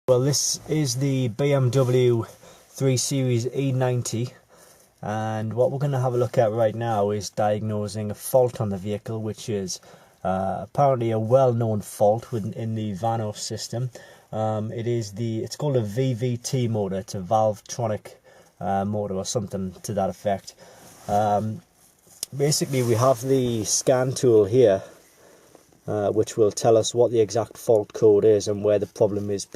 Well, this is the BMW 3 Series E90, and what we're going to have a look at right now is diagnosing a fault on the vehicle, which is apparently a well-known fault within the Vanos system. It's called a VVT motor. It's a Valvetronic motor or something to that effect. Basically, we have the scan tool here, which will tell us what the exact fault code is and where the problem is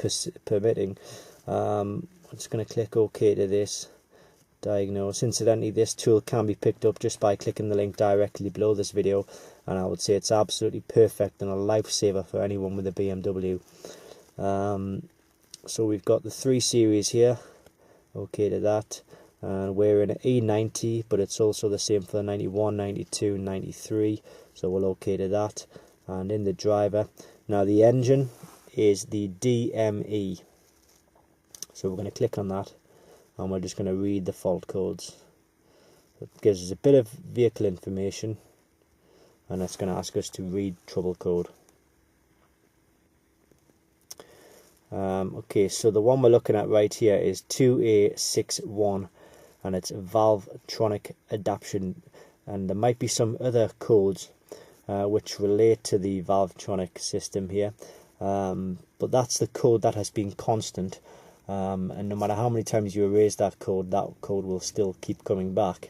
permitting. I'm just going to click OK to this. Diagnose. Incidentally, this tool can be picked up just by clicking the link directly below this video, and I would say it's absolutely perfect and a lifesaver for anyone with a BMW. So we've got the 3 Series here. OK to that. And we're in an E90, but it's also the same for the 91, 92, 93. So we'll OK to that. And in the driver, now the engine is the DME, so we're going to click on that and we're just going to read the fault codes. It gives us a bit of vehicle information, and it's going to ask us to read trouble code. Okay, so the one we're looking at right here is 2A61, and it's Valvetronic adaptation, and there might be some other codes which relate to the Valvetronic system here, but that's the code that has been constant, and no matter how many times you erase that code will still keep coming back,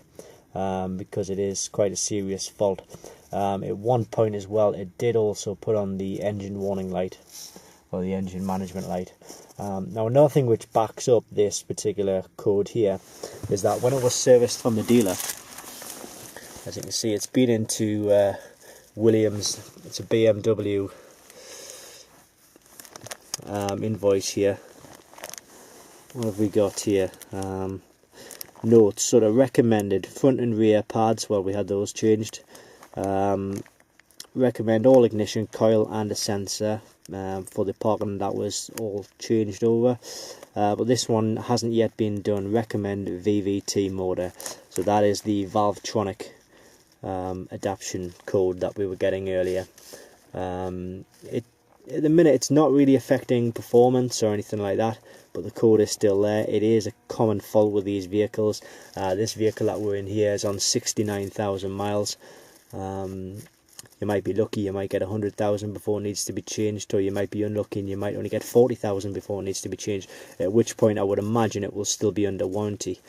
because it is quite a serious fault. At one point as well, it did also put on the engine warning light, or the engine management light. Now another thing which backs up this particular code here is that when it was serviced from the dealer, as you can see, it's been into Williams. It's a BMW invoice here. What have we got here? Notes, sort of recommended front and rear pads. Well, we had those changed. Recommend all ignition coil and a sensor. For the parking, that was all changed over, but this one hasn't yet been done. Recommend VVT motor. So that is the Valvetronic adaptation code that we were getting earlier. At the minute it's not really affecting performance or anything like that, but the code is still there. It is a common fault with these vehicles. This vehicle that we're in here is on 69,000 miles. You might be lucky, you might get 100,000 before it needs to be changed, or you might be unlucky and you might only get 40,000 before it needs to be changed, at which point I would imagine it will still be under warranty.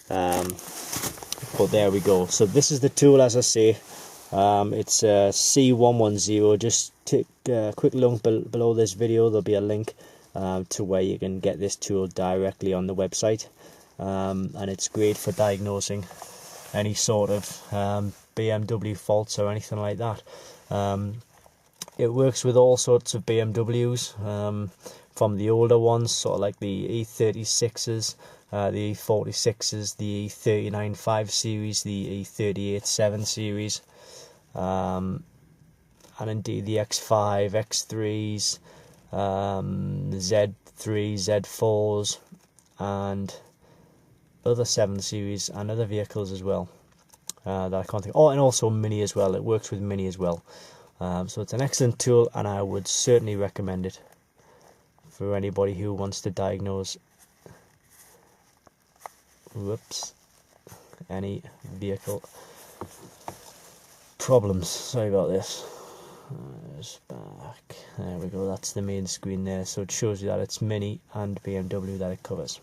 But there we go. So this is the tool, as I say. It's C110. Just take a quick look below this video. There'll be a link to where you can get this tool directly on the website, and it's great for diagnosing any sort of BMW faults or anything like that. It works with all sorts of BMWs, from the older ones, sort of like the E36s, the E46s, the E39 5 Series, the E38 7 Series, and indeed the X5, X3s, Z3, Z4s, and other 7 Series and other vehicles as well. That I can't think. Oh, and also Mini as well. It works with Mini as well. So it's an excellent tool, and I would certainly recommend it for anybody who wants to diagnose any vehicle problems. Sorry about this. Just back. There we go. That's the main screen there. So it shows you that it's Mini and BMW that it covers.